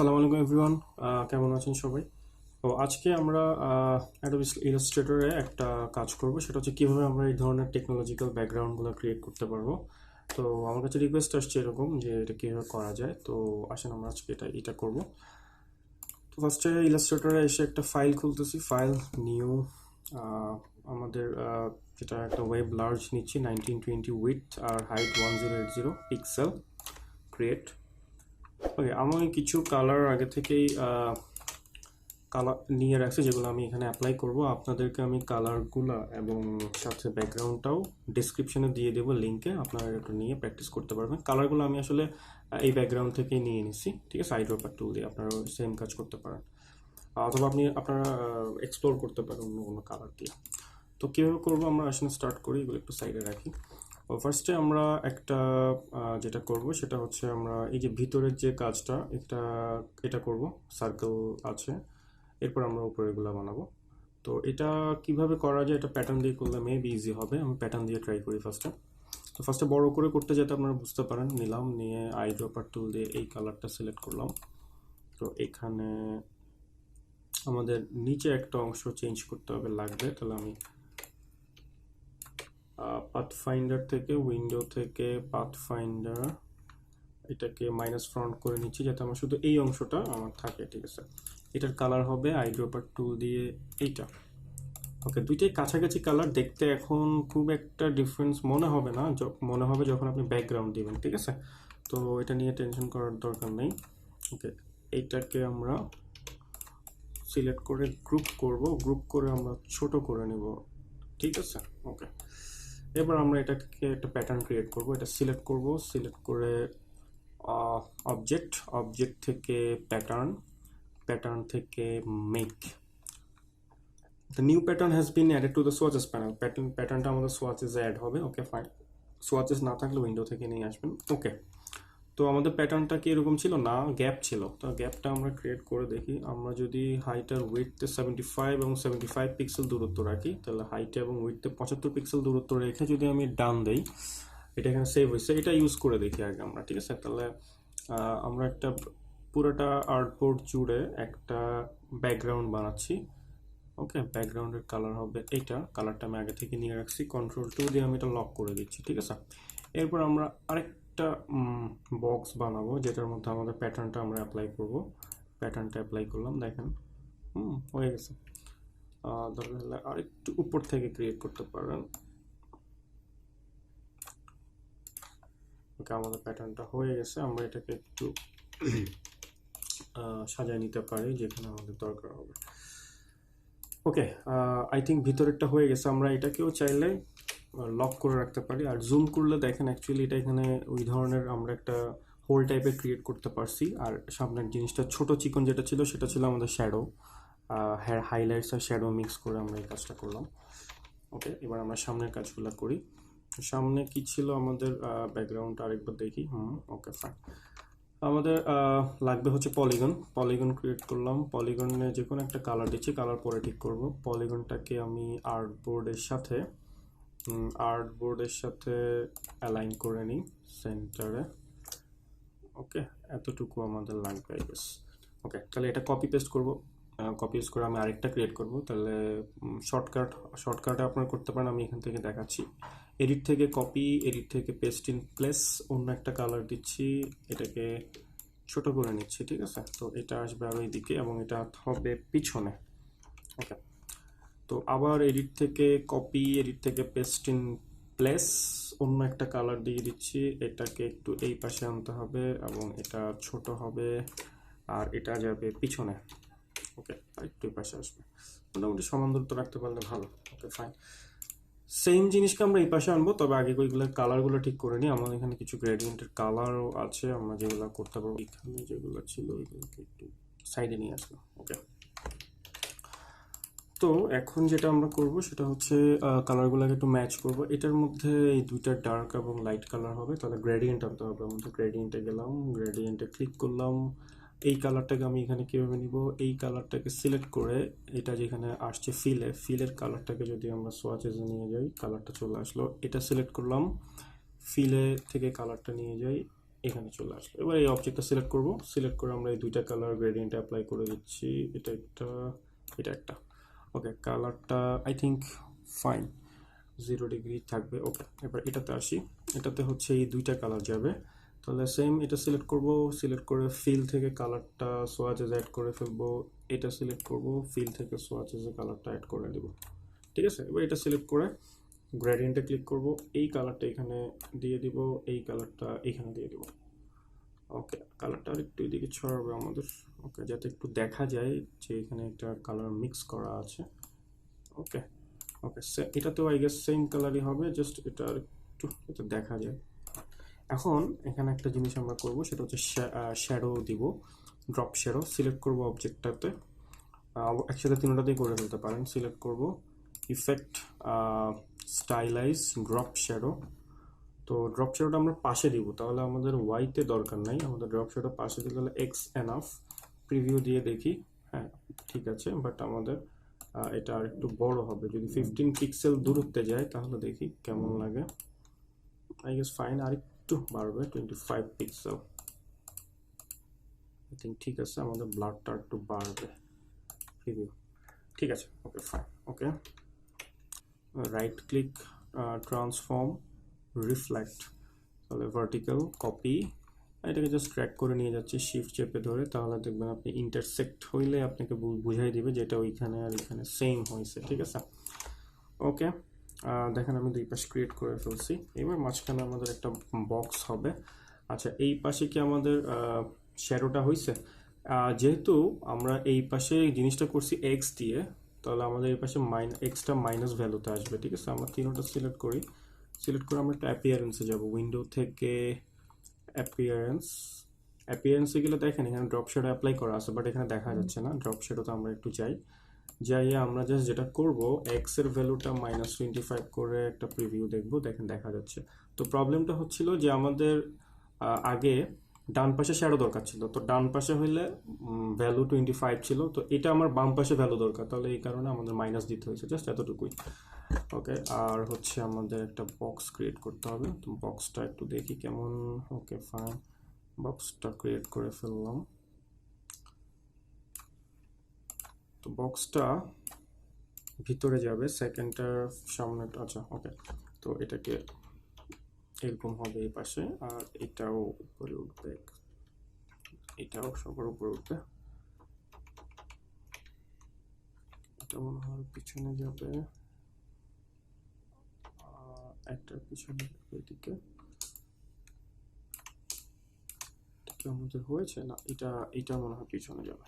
আসসালামু আলাইকুম এভরিওয়ান, কেমন আছেন সবাই? তো আজকে আমরা অ্যাডোবি ইলাস্ট্রেটরে একটা কাজ করব, সেটা হচ্ছে কীভাবে আমরা এই ধরনের টেকনোলজিক্যাল ব্যাকগ্রাউন্ডগুলো ক্রিয়েট করতে পারবো। তো আমার কাছে রিকোয়েস্ট আসছে এরকম যে এটা কীভাবে করা যায়। তো আসেন আমরা আজকে এটা করব। তো ফার্স্টে ইলাস্ট্রেটরে এসে একটা ফাইল খুলতেছি, ফাইল নিউ, আমাদের যেটা একটা ওয়েব লার্জ নিচ্ছি 1920 উইথ আর হাইট 1080 পিক্সেল, ক্রিয়েট। ওকে, আমি কিছু কালার আগে থেকেই কালার নিয়ে রাখছি যেগুলো আমি এখানে অ্যাপ্লাই করব। আপনাদেরকে আমি কালারগুলো এবং সাথে ব্যাকগ্রাউন্ডটাও ডিসক্রিপশনে দিয়ে দেবো লিঙ্কে, আপনারা একটু নিয়ে প্র্যাকটিস করতে পারবেন। কালারগুলো আমি আসলে এই ব্যাকগ্রাউন্ড থেকেই নিয়ে নিছি, ঠিক আছে। আইড্রপার টুল দিয়ে আপনারা সেম কাজ করতে পারেন, অথবা আপনারা এক্সপ্লোর করতে পারেন অন্য কোনো কালার দিয়ে। তো কীভাবে করবো আমরা আসলে স্টার্ট করি, এগুলো একটু সাইডে রাখি। ফার্স্টে আমরা একটা যেটা করব সেটা হচ্ছে আমরা এই যে ভিতরের যে কাজটা এটা করব, সার্কেল আছে, এরপর আমরা উপরে এগুলো বানাবো। তো এটা কিভাবে করা যায়, এটা প্যাটার্ন দিয়ে করলে মেবি ইজি হবে। আমি প্যাটার্ন দিয়ে ট্রাই করি ফার্স্টে। তো ফার্স্টে বড় করে করতে যাতে আপনারা বুঝতে পারেন, নিলাম, নিয়ে আইড্রপার টুল দিয়ে এই কালারটা সিলেক্ট করলাম। তো এখানে আমাদের নিচে একটা অংশ চেঞ্জ করতে হবে, লাগবে। তাহলে আমি পাথফাইন্ডার থেকে, উইন্ডো থেকে পাথফাইন্ডার, এটাকে মাইনাস ফ্রন্ট করে নিচ্ছি যাতে আমার শুধু এই অংশটা আমার থাকে, ঠিক আছে। এটার কালার হবে আইড্রপার টুল দিয়ে এইটা। ওকে, দুইটাই কাছাকাছি কালার, দেখতে এখন খুব একটা ডিফারেন্স মনে হবে না, মনে হবে যখন আপনি ব্যাকগ্রাউন্ড দিবেন, ঠিক আছে। তো এটা নিয়ে টেনশন করার দরকার নেই। ওকে, এইটাকে আমরা সিলেক্ট করে গ্রুপ করব, গ্রুপ করে আমরা ছোট করে নিব, ঠিক আছে। ওকে, এবার আমরা এটাকে একটা প্যাটার্ন ক্রিয়েট করব। এটা সিলেক্ট করব, সিলেক্ট করে অবজেক্ট, অবজেক্ট থেকে প্যাটার্ন, প্যাটার্ন থেকে make. The new pattern has been added to the swatches panel. প্যাটার্নটা আমাদের সোয়াচেসে অ্যাড হবে। ওকে ফাইন, সোয়াচেস না থাকলে উইন্ডো থেকে নিয়ে আসবেন। ওকে, তো আমাদের প্যাটার্নটা কি এরকম ছিল না, গ্যাপ ছিল। তো গ্যাপটা আমরা ক্রিয়েট করে দেখি। আমরা যদি হাইট আর উইডথে 75 এবং 75 পিক্সেল দূরত্ব রাখি, তাহলে হাইটে এবং উইডথে 75 পিক্সেল দূরত্ব রেখে যদি আমি ডান দেই, এটা এখানে সেভ হয়েছে। এটা ইউজ করে দেখি আগে আমরা, ঠিক আছে। তাহলে আমরা একটা পুরোটা আর্টবোর্ড জুড়ে একটা ব্যাকগ্রাউন্ড বানাচ্ছি। ওকে, ব্যাকগ্রাউন্ডের কালার হবে এইটা, কালারটা আমি আগে থেকে নিয়ে রাখছি, Ctrl+2 দিয়ে আমি এটা লক করে দিচ্ছি, ঠিক আছে। এরপর আমরা আরেকটা বক্স বানাবো যেটার মধ্যে আমাদের প্যাটার্নটা আমরা অ্যাপ্লাই করব। প্যাটার্নটা অ্যাপ্লাই করলাম, দেখেন হয়ে গেছে। দরকার হলে আরেকটু উপর থেকে ক্রিয়েট করতে পারেন। ওকে, আমাদের প্যাটার্নটা হয়ে গেছে। আমরা এটাকে একটু সাজিয়ে নিতে পারি যেখানে আমাদের দরকার হবে। ওকে, আই থিঙ্ক ভিতরেরটা হয়ে গেছে। আমরা এটাকেও চাইলে লক করে রাখতে পারি। আর জুম করলে দেখেন অ্যাকচুয়ালি এটা এখানে ওই ধরনের আমরা একটা হোল টাইপের ক্রিয়েট করতে পারছি। আর সামনের জিনিসটা ছোট চিকন যেটা ছিল সেটা ছিল আমাদের শ্যাডো, হাইলাইটস আর শ্যাডো মিক্স করে আমরা এই কাজটা করলাম। ওকে, এবার আমরা সামনের কাজগুলো করি। সামনে কি ছিল আমাদের ব্যাকগ্রাউন্ডটা আরেকবার দেখি। ওকে ফাইন, আমাদের লাগবে হচ্ছে পলিগন। পলিগন ক্রিয়েট করলাম, পলিগনে যে কোনো একটা কালার দিচ্ছি, কালার পরে ঠিক করব। পলিগনটাকে আমি আর্টবোর্ডের সাথে অ্যালাইন করে নিই সেন্টারে। ওকে, এতটুকু আমাদের লাগবে আই গেস। ওকে, তাহলে এটা কপি পেস্ট করবো। কপি পেস্ট করে আমি আরেকটা ক্রিয়েট করব। তাহলে শর্টকাটে আপনারা করতে পারেন, আমি এখান থেকে দেখাচ্ছি। এডিট থেকে কপি, এডিট থেকে পেস্ট ইন প্লেস, অন্য একটা কালার দিচ্ছি, এটাকে ছোট করে নিচ্ছি, ঠিক আছে। তো এটা আসবে আরও এইদিকে এবং এটা হবে পিছনে। ওকে, তো আবার এডিট থেকে কপি, এডিট থেকে পেস্ট ইন প্লেস, অন্য একটা কালার দিয়ে দিচ্ছি, এটাকে একটু এই পাশে আনতে হবে এবং এটা ছোট হবে আর এটা যাবে পিছনে। ওকে, আর একটু এই পাশে আসবে, মোটামুটি সমান দূরত্ব রাখতে পারলে ভালো। ওকে ফাইন, সেম জিনিসকে আমরা এই পাশে আনবো, তবে আগে ওইগুলো কালারগুলো ঠিক করে নিই। আমার এখানে কিছু গ্রেডিয়েন্টের কালারও আছে, আমরা যেগুলো করতে পারবো। এখানে যেগুলো ছিল ওইগুলোকে একটু সাইডে নিয়ে আসবো। ওকে, তো এখন যেটা আমরা করব সেটা হচ্ছে কালারগুলোকে একটু ম্যাচ করব। এটার মধ্যে এই দুইটা ডার্ক এবং লাইট কালার হবে, তাহলে গ্রেডিয়েন্ট আনতে হবে আমাদের। গ্রেডিয়েন্টে গেলাম, গ্রেডিয়েন্টে ক্লিক করলাম। এই কালারটাকে আমি এখানে কীভাবে নিব, এই কালারটাকে সিলেক্ট করে এটা যেখানে আসছে ফিলের কালারটাকে যদি আমরা সোয়াচেসে নিয়ে যাই, কালারটা চলে আসলো। এটা সিলেক্ট করলাম, ফিলে থেকে কালারটা নিয়ে যাই, এখানে চলে আসলো। এবার এই অবজেক্টটা সিলেক্ট করব, সিলেক্ট করে আমরা এই দুইটা কালার গ্রেডিয়েন্ট অ্যাপ্লাই করে দিচ্ছি, এটা একটা, এটা একটা। ওকে, কালারটা আই থিঙ্ক ফাইন, 0 ডিগ্রি থাকবে। ওকে, এবার এটাতে আসি, এটাতে হচ্ছে এই দুইটা কালার যাবে। তাহলে সেম এটা সিলেক্ট করব, সিলেক্ট করে ফিল থেকে কালারটা সোয়াচেস অ্যাড করে ফেলবো, এটা সিলেক্ট করব, ফিল থেকে সোয়াচেসে কালারটা অ্যাড করে দেব। ঠিক আছে, এবার এটা সিলেক্ট করে গ্রেডিয়েন্টে ক্লিক করব, এই কালারটা এখানে দিয়ে দিব, এই কালারটা এখানে দিয়ে দিব। ওকে, কালারটা আরেকটু এদিকে ছড়াবে আমাদের, ওকে, যাতে একটু দেখা যায় যে এখানে একটা কালার মিক্স করা আছে। ওকে ওকে, এটাতেও আই গেস সেম কালারই হবে, জাস্ট এটা একটু এটা দেখা যায়। এখন এখানে একটা জিনিস আমরা করব, সেটা হচ্ছে শ্যাডো দিব, ড্রপ শ্যাডো সিলেক্ট করব অবজেক্টটাতে, একসাথে তিনটাতেই করে ফেলতে পারেন। সিলেক্ট করব ইফেক্ট, স্টাইলাইজ, ড্রপ শ্যাডো। তো ড্রপ শ্যাডোটা আমরা পাশে দিব, তাহলে আমাদের ওয়াইতে দরকার নাই, আমাদের ড্রপ শ্যাডো পাশে দিলে তাহলে এক্স এনাফ। প্রিভিউ দিয়ে দেখি, হ্যাঁ ঠিক আছে, বাট আমাদের এটা আর একটু বড় হবে, যদি 15 পিক্সেল দূরত্বে যায় তাহলে দেখি কেমন লাগে। আই গেস ফাইন, আর একটু বাড়বে, 25 পিক্সেল আই থিঙ্ক ঠিক আছে, আমাদের ব্লারটা একটু বাড়বে। প্রিভিউ ঠিক আছে, ওকে ফাইন। ওকে, রাইট ক্লিক, ট্রান্সফর্ম, রিফ্লেক্ট, তাহলে ভার্টিক্যাল কপি, এটাকে জাস্ট ট্র্যাক করে নিয়ে যাচ্ছি শিফট চেপে ধরে, তাহলে দেখবেন আপনি ইন্টারসেক্ট হইলে আপনাকে বুঝাই দিবে যেটা ওইখানে আর এখানে সেম হয়েছে। ঠিক আছে, ওকে, দেখেন আমি দুই পাশ ক্রিয়েট করে ফেলছি, এবার মাঝখানে আমাদের একটা বক্স হবে। আচ্ছা, এই পাশে কি আমাদের শ্যাডোটা হয়েছে? যেহেতু আমরা এই পাশে জিনিসটা করছি এক্স দিয়ে, তাহলে আমাদের এই পাশে এক্সটা মাইনাস ভ্যালুতে আসবে। ঠিক আছে, আমরা তিনটা সিলেক্ট করি, সিলেক্ট করে আমরা একটা অ্যাপিয়ারেন্সে যাব, উইন্ডো থেকে অ্যাপিয়ারেন্স, অ্যাপিয়ারেন্সে গেলে দেখেন এখানে ড্রপ শ্যাডো অ্যাপ্লাই করা আছে, বাট এখানে দেখা যাচ্ছে না। ড্রপ শ্যাডোতে আমরা একটু যাইয়ে আমরা জাস্ট যেটা করব, এক্স এর ভ্যালুটা -25 করে একটা প্রিভিউ দেখব, দেখেন দেখা যাচ্ছে। তো প্রবলেমটা হচ্ছিল যে আমাদের আগে ডান পাশে শ্যাডো দরকার ছিল, তো ডান পাশে হইলে ভ্যালু 25 ছিল, তো এটা আমার বাম পাশে ভ্যালু দরকার, তাহলে এই কারণে আমাদের মাইনাস দিতে হয়েছে, জাস্ট এতটুকুই। ওকে, আর হচ্ছে আমাদের একটা বক্স ক্রিয়েট করতে হবে, তো বক্সটা একটু দেখি কেমন। ওকে ফাইন, বক্সটা ক্রিয়েট করে ফেললাম। তো বক্সটা ভিতরে যাবে, সেকেন্ডটার সামনে, আচ্ছা ওকে, তো এটাকে এরকম হবে এই পাশে, আর এটাও উপরে উঠবে, এটাও সবার উপরে উঠবে, এটা মনে হয় পিছনে যাবে, একটার পিছনে এদিকে। এটা আমাদের হয়েছে না, এটা মনে হয় পিছনে যাবে।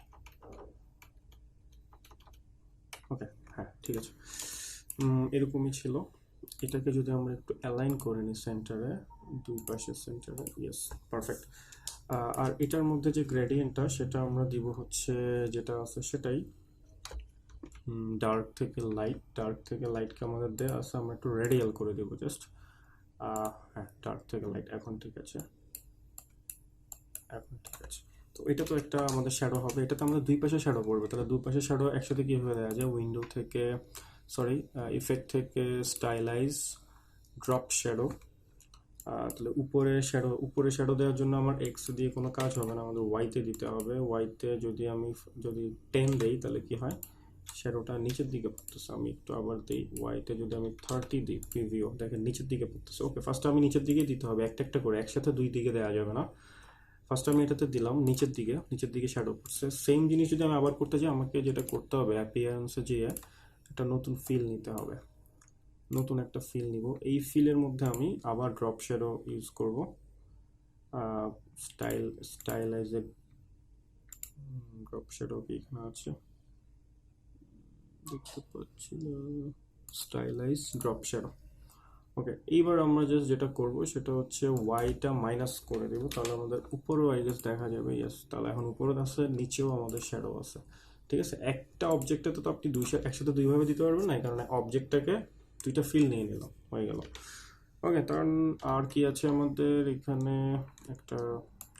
ওকে, হ্যাঁ ঠিক আছে, এরকমই ছিল। এটাকে যদি আমরা একটু অ্যালাইন করে নিই সেন্টারে, দুই পাশে সেন্টারে, ইয়েস পারফেক্ট। আর এটার মধ্যে যে গ্রেডিয়েন্টটা সেটা আমরা দিব হচ্ছে যেটা আছে সেটাই, ডার্ক থেকে লাইট, ডার্ক থেকে লাইটকে আমাদের দেওয়া আছে, আমরা একটু রেডিয়াল করে দেব জাস্ট। হ্যাঁ, ডার্ক থেকে লাইট, এখন ঠিক আছে, এখন ঠিক আছে। তো এটা তো একটা আমাদের শ্যাডো হবে, এটাতে আমাদের দুই পাশে শ্যাডো পড়বে, তাহলে দুই পাশে শ্যাডো একসাথে কীভাবে দেওয়া যায়? উইন্ডো থেকে, সরি, ইফেক্ট থেকে স্টাইলাইজ, ড্রপ শ্যাডো। তাহলে উপরে শ্যাডো দেওয়ার জন্য আমার এক্স দিয়ে কোনো কাজ হবে না, আমাদের ওয়াইতে দিতে হবে। ওয়াইতে যদি 10 দেই তাহলে কি হয়, শ্যাডোটা নিচের দিকে পড়তেছে। আমি একটু আবার দিই, ওয়াইতে যদি আমি 30 দিই, প্রিভিউ দেখেন নিচের দিকে পড়তেছে। ওকে, ফার্স্ট আমি নিচের দিকে দিতে হবে, একটা একটা করে, একসাথে দুই দিকে দেওয়া যাবে না। ফার্স্ট আমি এটাতে দিলাম নিচের দিকে শ্যাডো পড়ছে। সেম জিনিস যদি আমি আবার করতে চাই, আমাকে যেটা করতে হবে, অ্যাপিয়ারেন্সে যেয়ে একটা নতুন ফিল নিতে হবে, নতুন একটা ফিল নিব। এই ফিলের মধ্যে আমি আবার ড্রপ শ্যাডো ইউজ করব, স্টাইলাইজে, ড্রপ শ্যাডো কি এখানে আছে দেখতে পাচ্ছি না, স্টাইলাইজ ড্রপ শ্যাডো। ওকে, এইবার আমরা জাস্ট যেটা করব সেটা হচ্ছে ওয়াইটা মাইনাস করে দেবো, তাহলে আমাদের উপরেও আই গেস দেখা যাবে। ইয়েস, তাহলে এখন উপরে আছে, নিচেও আমাদের শ্যাডো আছে। ঠিক আছে, একটা অবজেক্টে তো আপনি একসাথে দুইভাবে দিতে পারবেন না, এই কারণে অবজেক্টটাকে দুইটা ফিল নিয়ে নিলাম, হয়ে গেল। ওকে, কারণ আর কি আছে আমাদের এখানে, একটা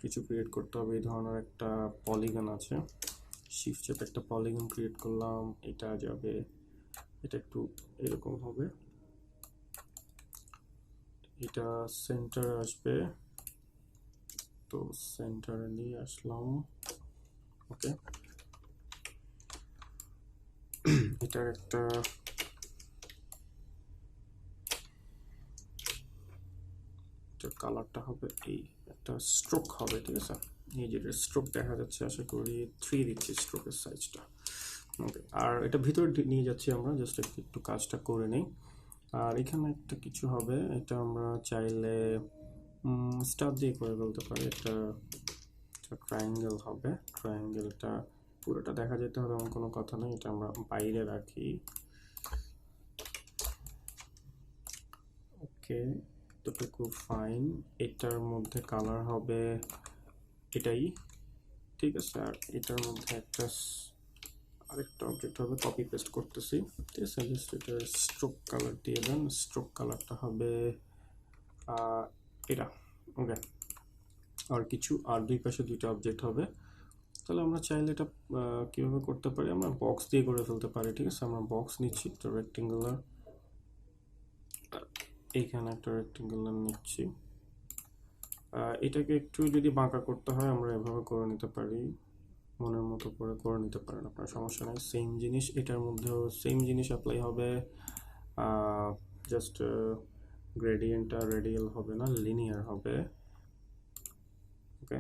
কিছু ক্রিয়েট করতে হবে, এই ধরনের একটা পলিগন আছে, শিফট চেপে একটা পলিগন ক্রিয়েট করলাম, এটা যাবে, এটা একটু এরকম হবে, এটা সেন্টার আসবে, তো সেন্টারে নিয়ে আসলাম। ওকে, এটার একটা কালারটা হবে এই, একটা স্ট্রোক হবে, ঠিক আছে। এই যে স্ট্রোক দেখা যাচ্ছে, আশা করি 3 দিচ্ছি স্ট্রোকের সাইজটা। ওকে, আর এটা ভিতরে নিয়ে যাচ্ছি আমরা, জাস্ট একটু কাজটা করে নিই। আর এখানে একটা কিছু হবে, এটা আমরা চাইলে স্টার দিয়ে করে বলতে পারি। এটা ট্রায়াঙ্গেল হবে, ট্রায়াঙ্গেলটা পুরোটা দেখা যেতে হবে এমন কোনো কথা নেই, এটা আমরা বাইরে রাখি। ওকে, এতটুকু ফাইন। এটার মধ্যে কালার হবে এটাই, ঠিক আছে। আর এটার মধ্যে একটা আরেকটা অবজেক্ট হবে, কপি পেস্ট করতেছি, ঠিক আছে। জাস্ট এটা স্ট্রোক কালার দিয়ে দেন, স্ট্রোক কালারটা হবে এটা। ওকে, আর কিছু, আর দুই পাশে দুইটা অবজেক্ট হবে। তাহলে আমরা চাইলে এটা কীভাবে করতে পারি, আমরা বক্স দিয়ে করে ফেলতে পারি, ঠিক আছে। আমরা বক্স নিচ্ছি, তো রেক্টেঙ্গুলার, এইখানে একটা রেক্টেঙ্গুলার নিচ্ছি। এটাকে একটু যদি বাঁকা করতে হয় আমরা এভাবে করে নিতে পারি, মনের মতো করে নিতে পারেন, আপনার সমস্যা নেই। সেম জিনিস এটার মধ্যেও সেম জিনিস অ্যাপ্লাই হবে, জাস্ট গ্রেডিয়েন্টটা রেডিয়াল হবে না, লিনিয়ার হবে। ওকে,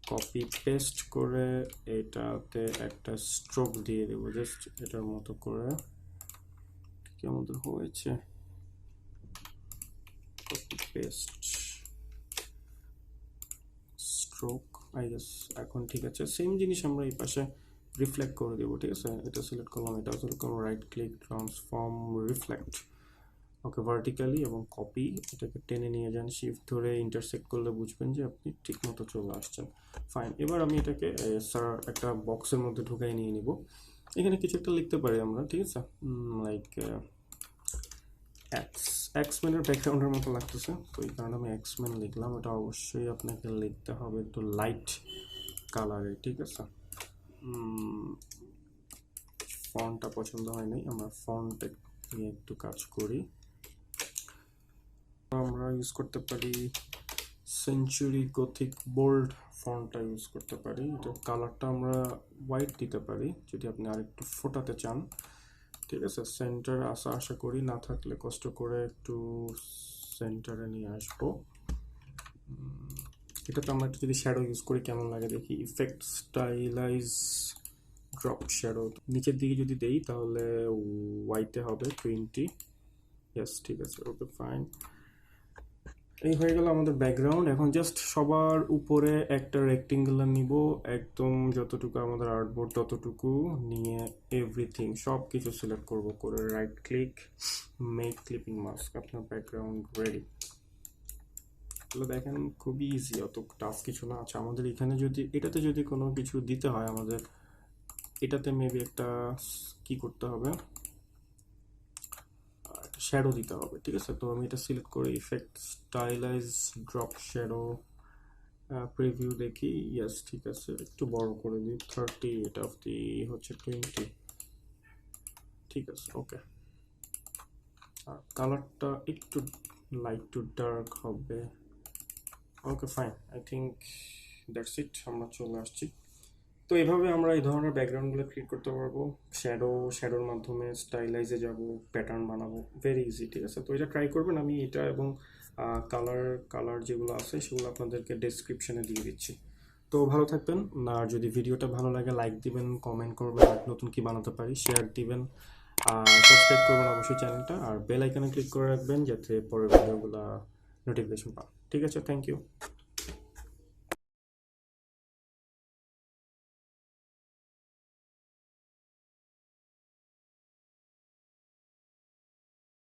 কপি পেস্ট করে এটাতে একটা স্ট্রোক দিয়ে দেব, জাস্ট এটার মতো করে। কেমন হয়েছে? Copy paste stroke, I guess এখন ঠিক আছে। সেম জিনিস আমরা এই পাশে রিফ্লেক্ট করে দেবো, ঠিক আছে। এটা সিলেক্ট করলাম, এটা সিলেক্ট করলাম, রাইট ক্লিক, ট্রান্সফর্ম, রিফ্লেক্ট। ওকে, ভার্টিক্যালি এবং কপি, এটাকে টেনে নিয়ে যান, শিফট ধরে ইন্টারসেক্ট করলে বুঝবেন যে আপনি ঠিক মতো চলে আসছেন। ফাইন, এবার আমি এটাকে স্যার একটা বক্সের মধ্যে ঢুকাই নিয়ে নিব। এখানে কিছু একটা লিখতে পারি আমরা, ঠিক আছে, লাইক এক্সম্যানের ব্যাকগ্রাউন্ডের মতো লাগতেছে, তো এই কারণে আমি এক্সম্যান লিখলাম। এটা অবশ্যই আপনাকে লিখতে হবে একটু লাইট কালারে, ঠিক আছে। ফন্টটা পছন্দ হয় নাই, আমরা ফন্ট নিয়ে একটু কাজ করি। আমরা ইউজ করতে পারি সেঞ্চুরি গথিক বোল্ড ফন্টটা ইউজ করতে পারি। এটা কালারটা আমরা হোয়াইট দিতে পারি যদি আপনি আরেকটু ফোটাতে চান, ঠিক আছে। সেন্টার আশা করি, না থাকলে কষ্ট করে একটু সেন্টারে নিয়ে আসবো। এটাতে আমরা একটু যদি শ্যাডো ইউজ করি কেমন লাগে দেখি। ইফেক্ট, স্টাইলাইজ, ড্রপ শ্যাডো, নিচের দিকে যদি দেই তাহলে হোয়াইটে হবে 20। ইয়েস, ঠিক আছে, ওকে ফাইন। এই হয়ে গেল আমাদের ব্যাকগ্রাউন্ড। এখন জাস্ট সবার উপরে একটা রেক্টেঙ্গুলার নিব, একদম যতটুকু আমাদের আর্টবোর্ড ততটুকু নিয়ে এভরিথিং সব কিছু সিলেক্ট করব, করে right click, make clipping mask, আপনার ব্যাকগ্রাউন্ড রেডি। তাহলে দেখেন খুবই ইজি, অত টাফ কিছু না। আচ্ছা, আমাদের এখানে যদি এটাতে যদি কোনো কিছু দিতে হয়, আমাদের এটাতে মেবি একটা কি করতে হবে, শ্যাডো দিতে হবে, ঠিক আছে। তো আমি এটা সিলেক্ট করে effect, stylise, drop shadow, preview দেখি। ইয়েস, ঠিক আছে, একটু বড় করে দিই 30, এটা অফ দি হচ্ছে 20, ঠিক আছে। ওকে, আর কালারটা একটু লাইট টু ডার্ক হবে। Okay fine, I think that's it, আমরা চলে আসছি। তো এইভাবে আমরা এই ধরনের ব্যাকগ্রাউন্ডগুলো ক্রিয়েট করতে পারবো। শ্যাডোর মাধ্যমে স্টাইলাইজে যাব, প্যাটার্ন বানাবো, ভেরি ইজি, ঠিক আছে। তো এটা ট্রাই করবেন, আমি এটা এবং কালার যেগুলো আছে সেগুলো আপনাদেরকে ডেসক্রিপশনে দিয়ে দিচ্ছি। তো ভালো থাকবেন, আর যদি ভিডিওটা ভালো লাগে লাইক দিবেন, কমেন্ট করবেন, আর নতুন কি বানাতে পারি শেয়ার দিবেন, আর সাবস্ক্রাইব করবেন অবশ্যই চ্যানেলটা, আর বেল আইকনে ক্লিক করে রাখবেন যাতে পরের ভিডিওগুলো নোটিফিকেশন পান, ঠিক আছে। Thank you.